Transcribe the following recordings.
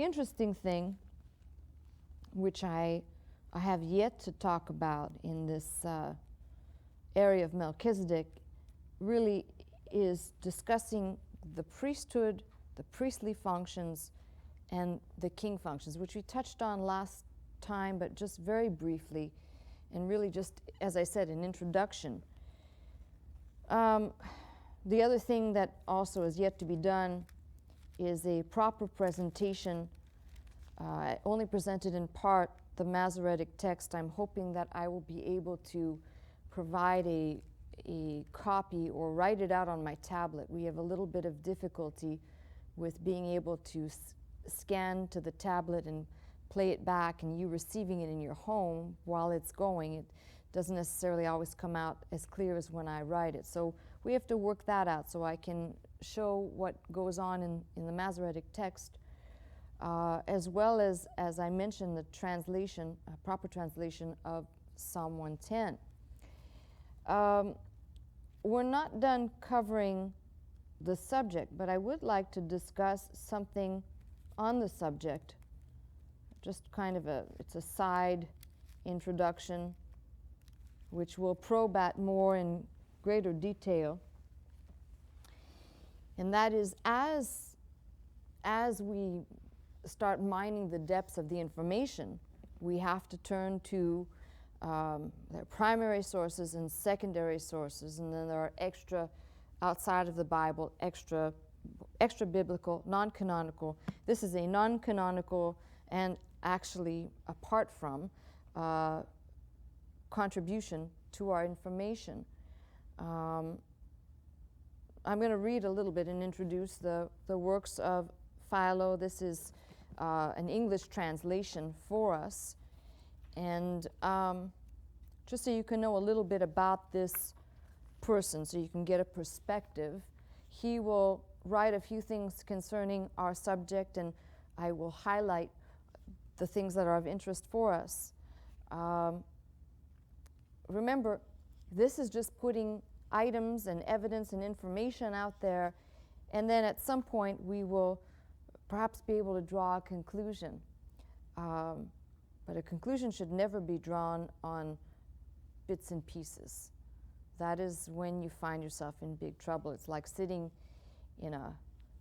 interesting thing, which I have yet to talk about in this area of Melchizedek, really is discussing the priesthood, the priestly functions, and the king functions, which we touched on last time, but just very briefly, and really just, as I said, an introduction. The other thing that also is yet to be done is a proper presentation. I only presented in part the Masoretic text. I'm hoping that I will be able to provide a copy or write it out on my tablet. We have a little bit of difficulty with being able to scan to the tablet and play it back, and you receiving it in your home while it's going. It doesn't necessarily always come out as clear as when I write it. So we have to work that out so I can show what goes on in the Masoretic text, as well as I mentioned, the translation, proper translation of Psalm 110. We're not done covering the subject, but I would like to discuss something on the subject, just kind of it's a side introduction, which we'll probe at more in greater detail. And that is, as we start mining the depths of the information, we have to turn to their primary sources and secondary sources, and then there are extra outside of the Bible, extra biblical, non-canonical. This is a non-canonical and actually apart from contribution to our information. I'm going to read a little bit and introduce the works of Philo. This is an English translation for us. And just so you can know a little bit about this person, so you can get a perspective, he will write a few things concerning our subject, and I will highlight the things that are of interest for us. Remember, this is just putting items and evidence and information out there, and then at some point we will perhaps be able to draw a conclusion. But a conclusion should never be drawn on bits and pieces. That is when you find yourself in big trouble. It's like sitting in a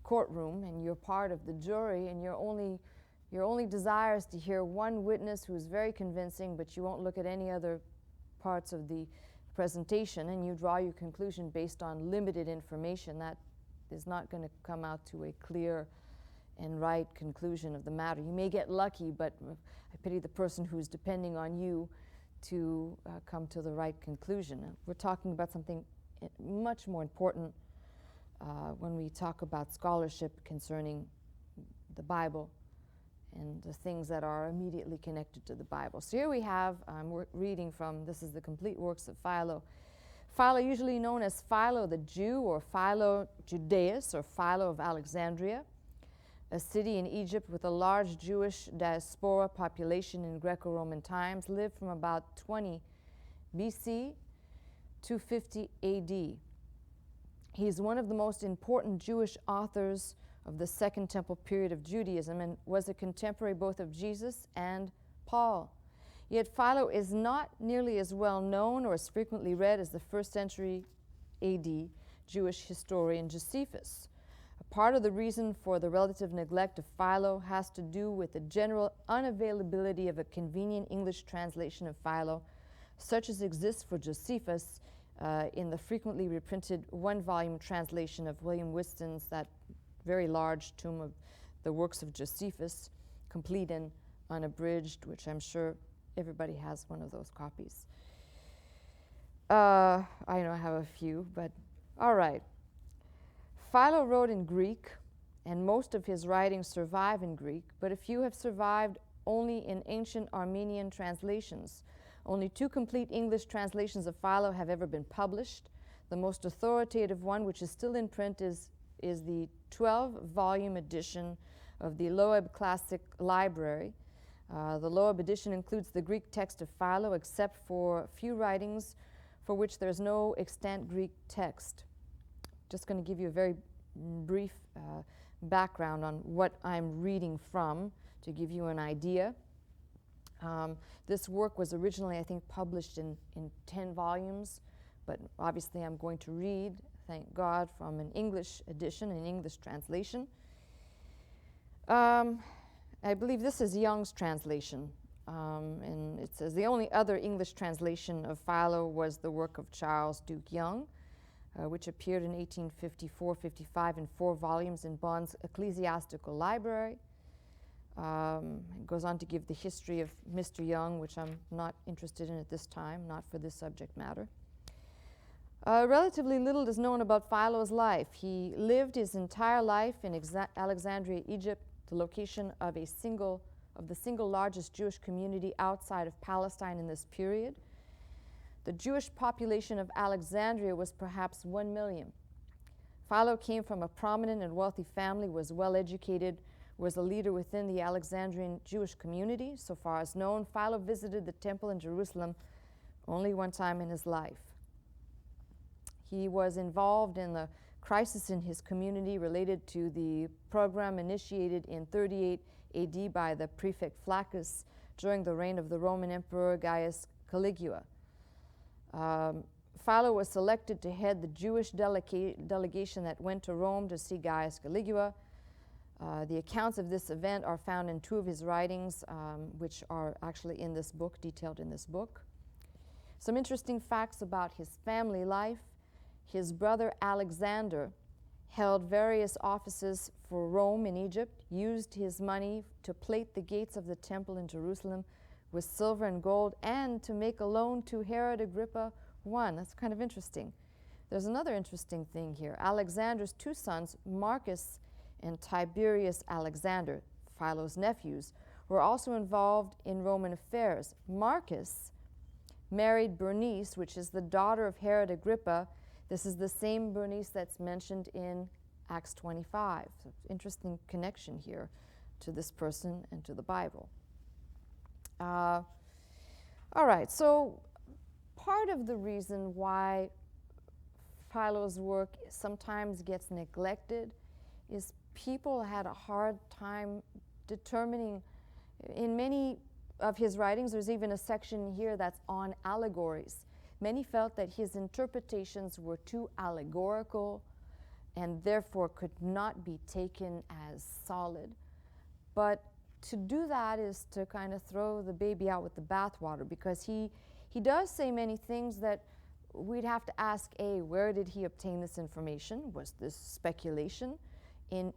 courtroom and you're part of the jury, and your only desire is to hear one witness who's very convincing, but you won't look at any other parts of the presentation, and you draw your conclusion based on limited information. That is not going to come out to a clear and right conclusion of the matter. You may get lucky, but I pity the person who's depending on you to come to the right conclusion. We're talking about something much more important when we talk about scholarship concerning the Bible and the things that are immediately connected to the Bible. So here we have, we're reading from, this is the complete works of Philo. Philo, usually known as Philo the Jew, or Philo Judaeus, or Philo of Alexandria, a city in Egypt with a large Jewish diaspora population in Greco-Roman times, lived from about 20 BC to 50 AD. He is one of the most important Jewish authors of the Second Temple period of Judaism, and was a contemporary both of Jesus and Paul. Yet Philo is not nearly as well known or as frequently read as the first century AD Jewish historian Josephus. A part of the reason for the relative neglect of Philo has to do with the general unavailability of a convenient English translation of Philo, such as exists for Josephus in the frequently reprinted one-volume translation of William Whiston's, that very large tome of the works of Josephus, complete and unabridged, which I'm sure everybody has one of those copies. I know I have a few, but all right. Philo wrote in Greek, and most of his writings survive in Greek, but a few have survived only in ancient Armenian translations. Only 2 complete English translations of Philo have ever been published. The most authoritative one, which is still in print, is the 12-volume edition of the Loeb Classic Library. The Loeb edition includes the Greek text of Philo, except for a few writings for which there's no extant Greek text. Just going to give you a very brief background on what I'm reading from to give you an idea. This work was originally, I think, published in 10 volumes, but obviously I'm going to read, thank God, from an English edition, an English translation. I believe this is Young's translation, and it says, the only other English translation of Philo was the work of Charles Duke Young, which appeared in 1854-55 in 4 volumes in Bonn's Ecclesiastical Library. It goes on to give the history of Mr. Young, which I'm not interested in at this time, not for this subject matter. Relatively little is known about Philo's life. He lived his entire life in Alexandria, Egypt, the location of the single largest Jewish community outside of Palestine in this period. The Jewish population of Alexandria was perhaps 1 million. Philo came from a prominent and wealthy family, was well educated, was a leader within the Alexandrian Jewish community. So far as known, Philo visited the temple in Jerusalem only one time in his life. He was involved in the crisis in his community related to the program initiated in 38 AD by the prefect Flaccus during the reign of the Roman Emperor Gaius Caligula. Philo was selected to head the Jewish delegation that went to Rome to see Gaius Caligula. The accounts of this event are found in 2 of his writings, which are actually in this book, detailed in this book. Some interesting facts about his family life. His brother Alexander held various offices for Rome in Egypt, used his money to plate the gates of the temple in Jerusalem with silver and gold, and to make a loan to Herod Agrippa I. That's kind of interesting. There's another interesting thing here. Alexander's 2 sons, Marcus and Tiberius Alexander, Philo's nephews, were also involved in Roman affairs. Marcus married Bernice, which is the daughter of Herod Agrippa. This is the same Bernice that's mentioned in Acts 25. So interesting connection here to this person and to the Bible. All right, so part of the reason why Philo's work sometimes gets neglected is people had a hard time determining. In many of his writings, there's even a section here that's on allegories. Many felt that his interpretations were too allegorical and therefore could not be taken as solid. But to do that is to kind of throw the baby out with the bathwater, because he does say many things that we'd have to ask, A, where did he obtain this information? Was this speculation? In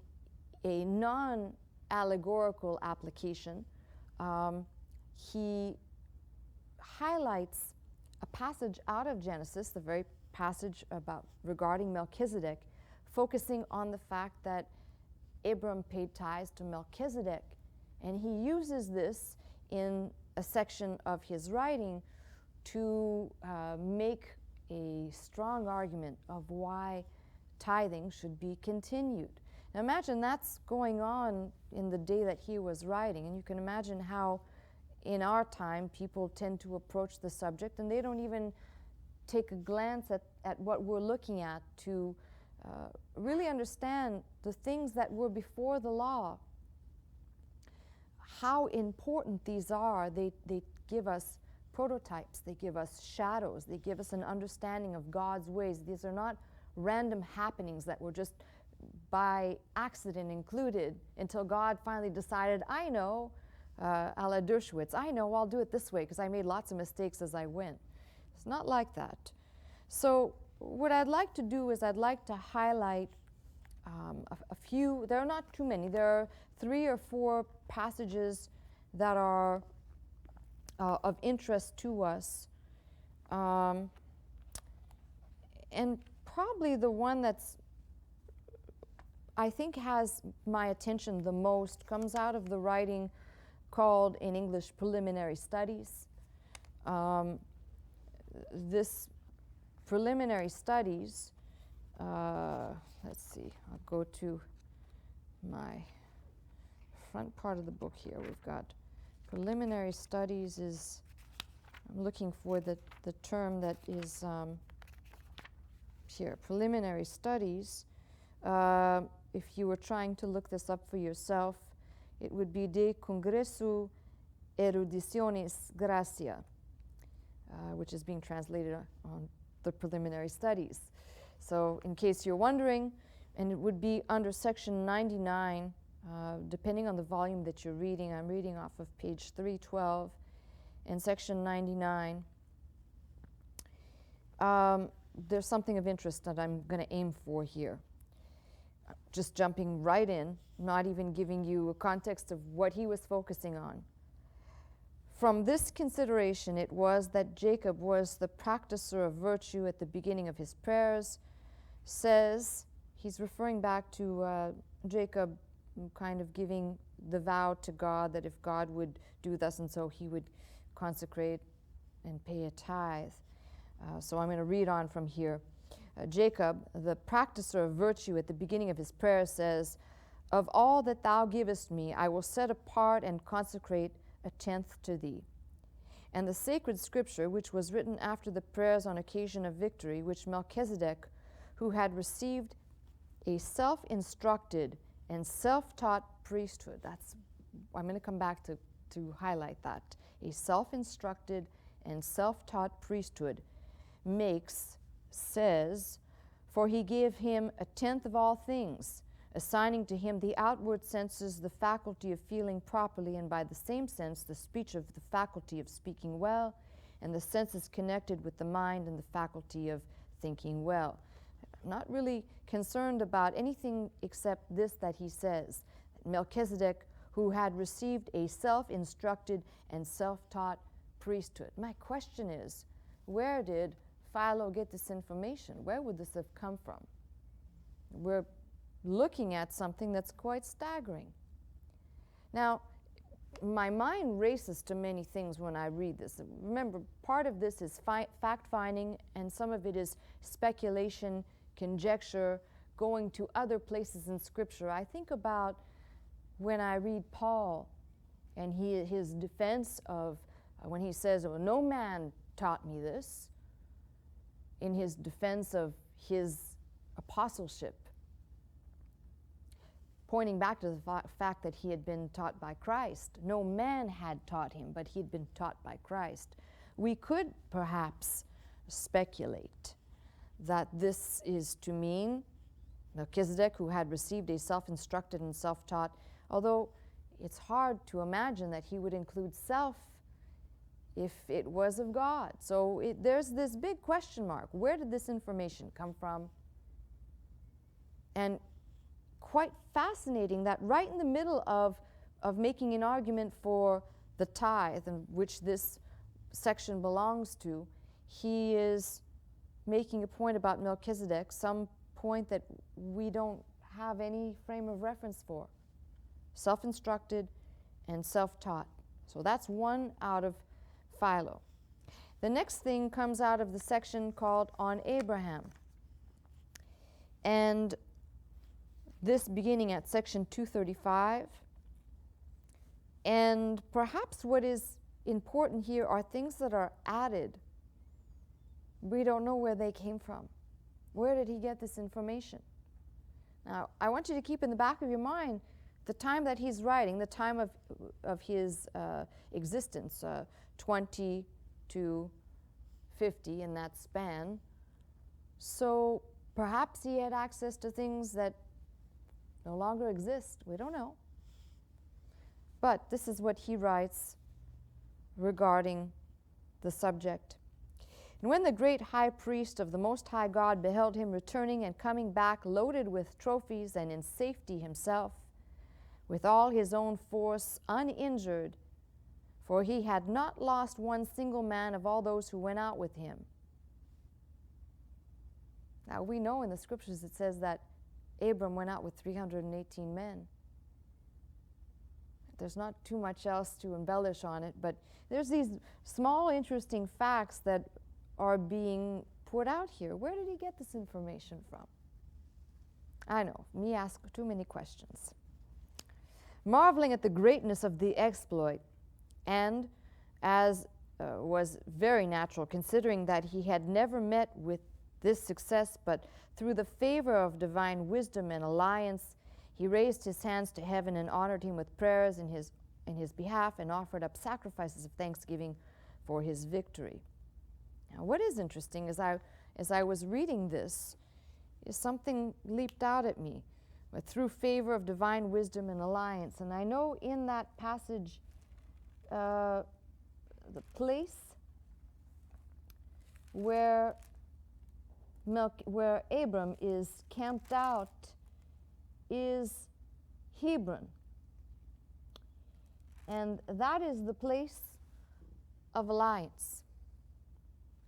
a non-allegorical application, he highlights a passage out of Genesis, the very passage regarding Melchizedek, focusing on the fact that Abram paid tithes to Melchizedek. And he uses this in a section of his writing to make a strong argument of why tithing should be continued. Now imagine that's going on in the day that he was writing, and you can imagine how in our time people tend to approach the subject and they don't even take a glance at what we're looking at to really understand the things that were before the law, how important these are. They give us prototypes, they give us shadows, they give us an understanding of God's ways. These are not random happenings that were just by accident included until God finally decided, I know, a la Dershowitz, I know, I'll do it this way because I made lots of mistakes as I went. It's not like that. So what I'd like to do is I'd like to highlight a few. There are not too many. There are 3 or 4 passages that are of interest to us. And probably the one that's, I think, has my attention the most comes out of the writing called in English Preliminary Studies. This Preliminary Studies, let's see, I'll go to my front part of the book here. We've got Preliminary Studies is, I'm looking for the term that is here, Preliminary Studies. if you were trying to look this up for yourself, it would be De Congressu Eruditionis Gracia, which is being translated on the preliminary studies. So in case you're wondering, and it would be under section 99, depending on the volume that you're reading. I'm reading off of page 312 in section 99. There's something of interest that I'm going to aim for here. Just jumping right in, not even giving you a context of what he was focusing on. From this consideration, it was that Jacob was the practicer of virtue at the beginning of his prayers. Says, he's referring back to Jacob kind of giving the vow to God that if God would do thus and so, he would consecrate and pay a tithe. So I'm going to read on from here. Jacob, the practicer of virtue at the beginning of his prayer, says, "Of all that thou givest me, I will set apart and consecrate a tenth to thee." And the sacred scripture, which was written after the prayers on occasion of victory, which Melchizedek, who had received a self-instructed and self-taught priesthood, I'm going to come back to highlight that, a self-instructed and self-taught priesthood says, "For he gave him a tenth of all things, assigning to him the outward senses the faculty of feeling properly, and by the same sense the speech of the faculty of speaking well, and the senses connected with the mind and the faculty of thinking well." I'm not really concerned about anything except this that he says, Melchizedek, who had received a self-instructed and self-taught priesthood. My question is, where did Philo get this information? Where would this have come from? We're looking at something that's quite staggering. Now, my mind races to many things when I read this. Remember, part of this is fact-finding, and some of it is speculation, conjecture, going to other places in Scripture. I think about when I read Paul and his defense of when he says, "Oh, no man taught me this," in his defense of his apostleship, pointing back to the fact that he had been taught by Christ. No man had taught him, but he had been taught by Christ. We could perhaps speculate that this is to mean Melchizedek, who had received a self-instructed and self-taught, although it's hard to imagine that he would include self if it was of God. So there's this big question mark. Where did this information come from? And quite fascinating that right in the middle of making an argument for the tithe, and which this section belongs to, he is making a point about Melchizedek, some point that we don't have any frame of reference for. Self-instructed and self-taught. So that's one out of Philo. The next thing comes out of the section called On Abraham. And this beginning at section 235. And perhaps what is important here are things that are added. We don't know where they came from. Where did he get this information? Now, I want you to keep in the back of your mind the time that he's writing, the time of his existence, 20 to 50 in that span. So perhaps he had access to things that no longer exist. We don't know. But this is what he writes regarding the subject. "And when the great high priest of the Most High God beheld him returning and coming back loaded with trophies and in safety himself, with all his own force uninjured, for he had not lost one single man of all those who went out with him." Now we know in the scriptures it says that Abram went out with 318 men. There's not too much else to embellish on it, but there's these small interesting facts that are being put out here. Where did he get this information from? I know, me ask too many questions. Marveling at the greatness of the exploit, and as was very natural, considering that he had never met with this success, but through the favor of divine wisdom and alliance, He raised his hands to heaven and honored him with prayers in his behalf and offered up sacrifices of thanksgiving for his victory. Now, what is interesting is as I was reading this, is something leaped out at me. But through favor of divine wisdom and alliance. And I know in that passage, the place where Abram is camped out is Hebron. And that is the place of alliance.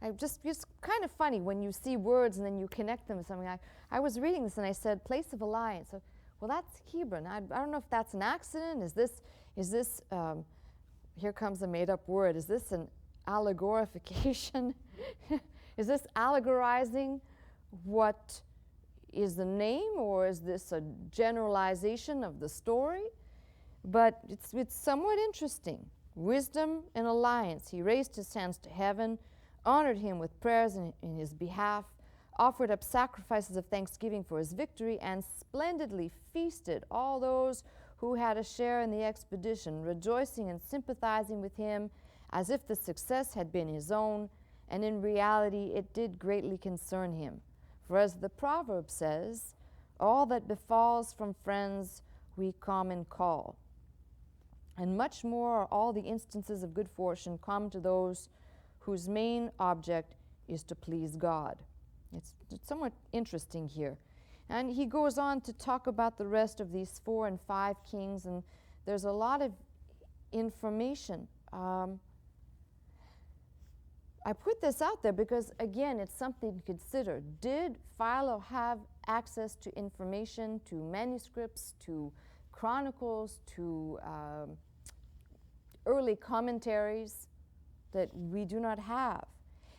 It's kind of funny when you see words and then you connect them with something. I was reading this and I said, place of alliance. So, well, that's Hebron. I don't know if that's an accident. Is this here comes a made-up word. Is this an allegorification? Is this allegorizing what is the name, or is this a generalization of the story? But it's somewhat interesting. Wisdom and alliance. He raised his hands to heaven, honored him with prayers in his behalf, offered up sacrifices of thanksgiving for his victory, and splendidly feasted all those who had a share in the expedition, rejoicing and sympathizing with him as if the success had been his own, and in reality it did greatly concern him. For as the proverb says, all that befalls from friends we common call. And much more are all the instances of good fortune come to those whose main object is to please God. It's somewhat interesting here. And he goes on to talk about the rest of these 4 and 5 kings, and there's a lot of information. I put this out there because, again, it's something to consider. Did Philo have access to information, to manuscripts, to chronicles, to early commentaries that we do not have?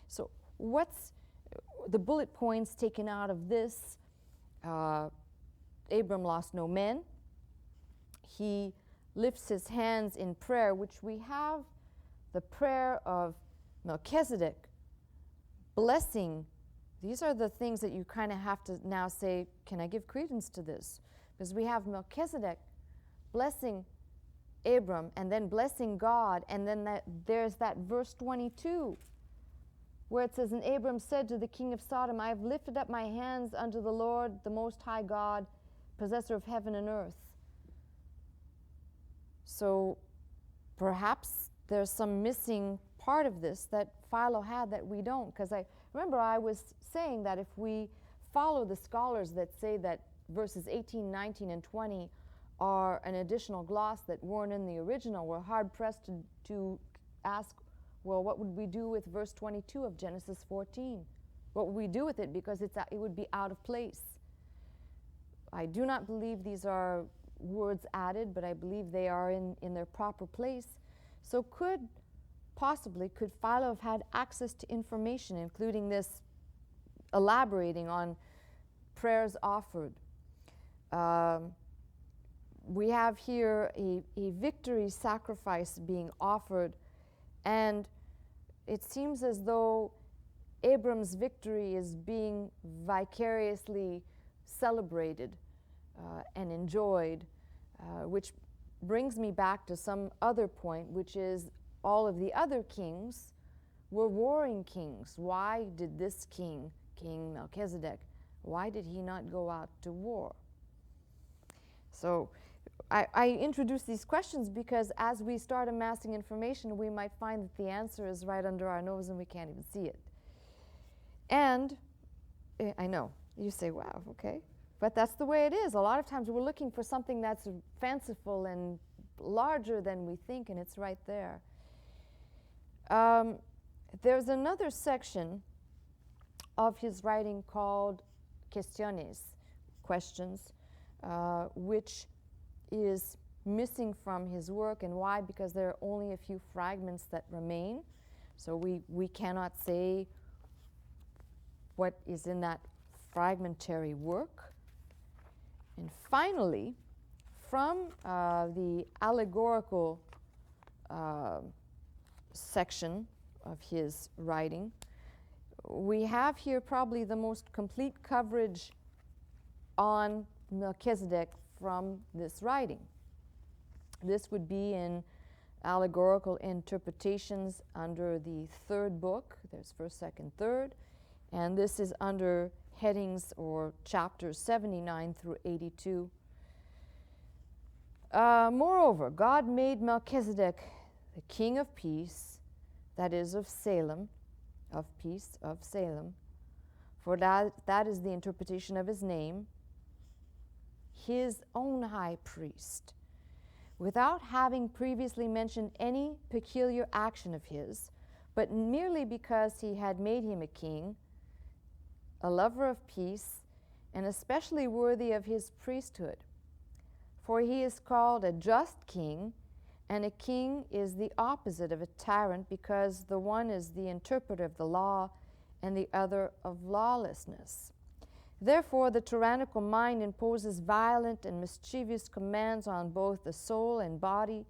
So what's the bullet points taken out of this? Abram lost no men. He lifts his hands in prayer, which we have the prayer of Melchizedek, blessing. These are the things that you kind of have to now say, can I give credence to this? Because we have Melchizedek blessing Abram and then blessing God, and then there's that verse 22 where it says, and Abram said to the king of Sodom, I have lifted up my hands unto the Lord, the Most High God, possessor of heaven and earth. So perhaps there's some missing part of this that Philo had that we don't. Because I remember I was saying that if we follow the scholars that say that verses 18, 19, and 20 are an additional gloss that weren't in the original, we're hard-pressed to ask, well, what would we do with verse 22 of Genesis 14? What would we do with it? Because it would be out of place. I do not believe these are words added, but I believe they are in their proper place. So possibly could Philo have had access to information, including this elaborating on prayers offered? We have here a victory sacrifice being offered, and it seems as though Abram's victory is being vicariously celebrated and enjoyed, which brings me back to some other point, which is all of the other kings were warring kings. Why did this king, King Melchizedek, why did he not go out to war? So I introduce these questions because as we start amassing information, we might find that the answer is right under our nose and we can't even see it. And I know, you say, wow, okay. But that's the way it is. A lot of times we're looking for something that's fanciful and larger than we think, and it's right there. There's another section of his writing called Questiones, questions, which is missing from his work. And why? Because there are only a few fragments that remain. So we cannot say what is in that fragmentary work. And finally, from the allegorical section of his writing, we have here probably the most complete coverage on Melchizedek from this writing. This would be in allegorical interpretations under the third book. There's first, second, third. And this is under headings or chapters 79 through 82. Moreover, God made Melchizedek the king of peace, that is of Salem, of peace, of Salem, for that is the interpretation of his name, his own high priest, without having previously mentioned any peculiar action of his, but merely because he had made him a king, a lover of peace, and especially worthy of his priesthood. For he is called a just king, and a king is the opposite of a tyrant, because the one is the interpreter of the law and the other of lawlessness. Therefore, the tyrannical mind imposes violent and mischievous commands on both the soul and body,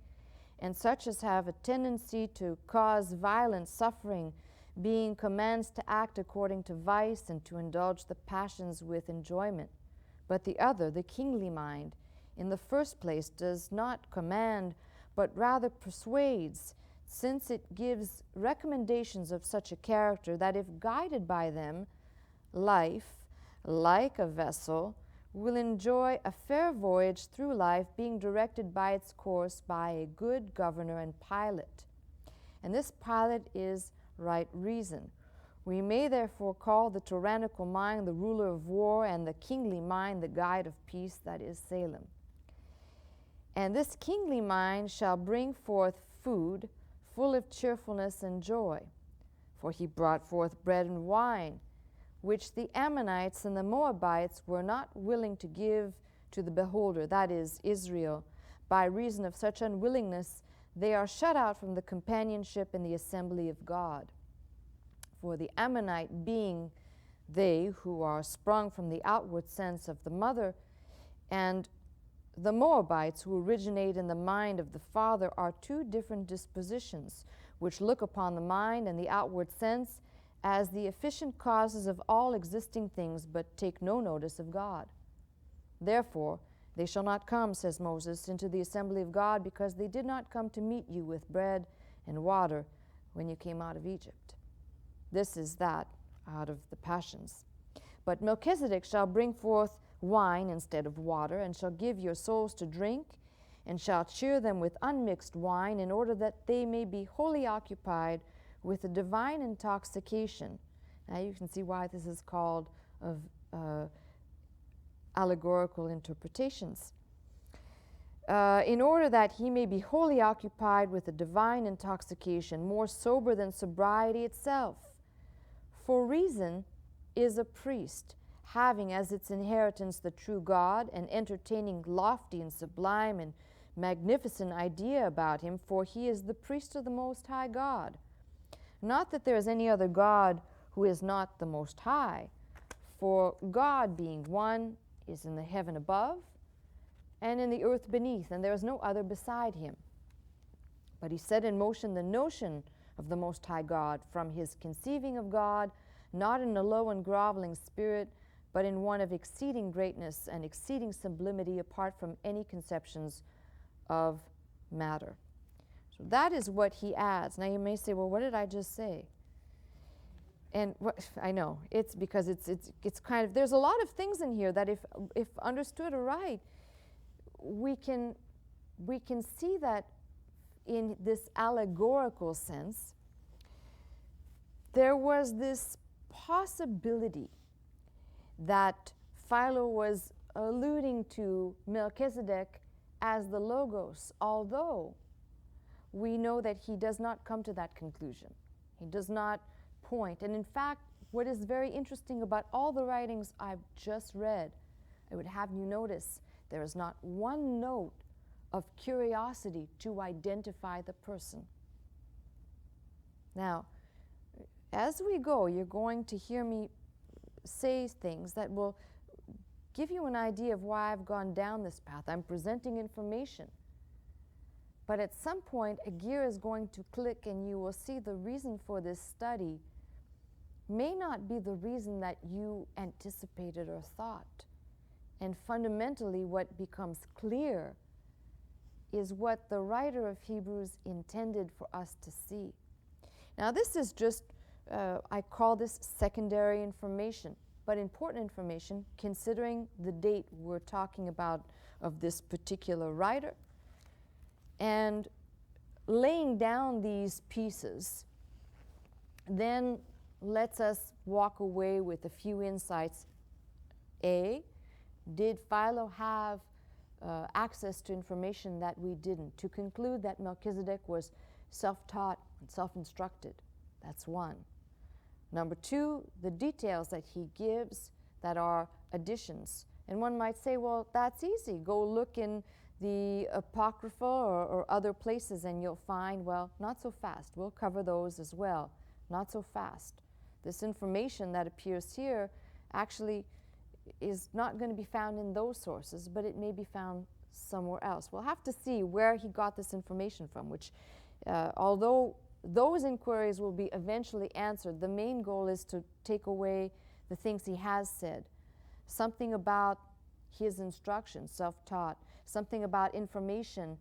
and such as have a tendency to cause violent suffering, being commands to act according to vice and to indulge the passions with enjoyment. But the other, the kingly mind, in the first place does not command, but rather persuades, since it gives recommendations of such a character that if guided by them, life, like a vessel, will enjoy a fair voyage through life, being directed by its course by a good governor and pilot. And this pilot is right reason. We may therefore call the tyrannical mind the ruler of war, and the kingly mind the guide of peace, that is Salem. And this kingly mind shall bring forth food full of cheerfulness and joy. For he brought forth bread and wine, which the Ammonites and the Moabites were not willing to give to the beholder, that is, Israel. By reason of such unwillingness, they are shut out from the companionship in the assembly of God. For the Ammonite being they who are sprung from the outward sense of the mother, and the Moabites, who originate in the mind of the father, are two different dispositions, which look upon the mind and the outward sense as the efficient causes of all existing things, but take no notice of God. Therefore, they shall not come, says Moses, into the assembly of God, because they did not come to meet you with bread and water when you came out of Egypt. This is that out of the passions. But Melchizedek shall bring forth wine instead of water, and shall give your souls to drink, and shall cheer them with unmixed wine, in order that they may be wholly occupied with a divine intoxication. Now you can see why this is called of allegorical interpretations. In order that he may be wholly occupied with a divine intoxication, more sober than sobriety itself. For reason is a priest, having as its inheritance the true God, and entertaining lofty and sublime and magnificent idea about him, for he is the priest of the Most High God. Not that there is any other God who is not the Most High, for God, being one, is in the heaven above and in the earth beneath, and there is no other beside him. But he set in motion the notion of the Most High God from his conceiving of God, not in a low and groveling spirit, but in one of exceeding greatness and exceeding sublimity, apart from any conceptions of matter. So that is what he adds. Now you may say, well, what did I just say? And I know, it's because it's kind of, there's a lot of things in here that if understood aright, we can see that in this allegorical sense, there was this possibility that Philo was alluding to Melchizedek as the Logos, although we know that he does not come to that conclusion. He does not point. And in fact, what is very interesting about all the writings I've just read, I would have you notice there is not one note of curiosity to identify the person. Now, as we go, you're going to hear me say things that will give you an idea of why I've gone down this path. I'm presenting information. But at some point, a gear is going to click, and you will see the reason for this study may not be the reason that you anticipated or thought. And fundamentally, what becomes clear is what the writer of Hebrews intended for us to see. Now, this is just, I call this secondary information, but important information considering the date we're talking about of this particular writer. And laying down these pieces then lets us walk away with a few insights. A, did Philo have access to information that we didn't? To conclude that Melchizedek was self-taught and self-instructed. That's one. Number two, the details that he gives that are additions. And one might say, well, that's easy. Go look in the Apocrypha or other places and you'll find, well, not so fast. We'll cover those as well. Not so fast. This information that appears here actually is not going to be found in those sources, but it may be found somewhere else. We'll have to see where he got this information from, which, although those inquiries will be eventually answered, the main goal is to take away the things he has said. Something about his instruction, self-taught, something about information,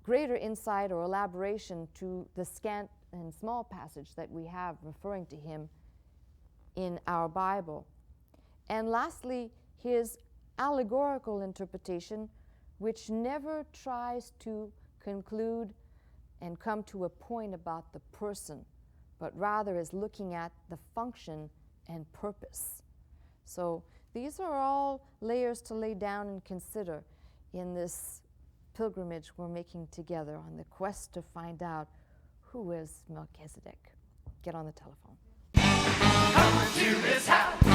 greater insight or elaboration to the scant and small passage that we have referring to him in our Bible. And lastly, his allegorical interpretation, which never tries to conclude and come to a point about the person, but rather is looking at the function and purpose. So these are all layers to lay down and consider in this pilgrimage we're making together on the quest to find out who is Melchizedek. Get on the telephone. Come to his house.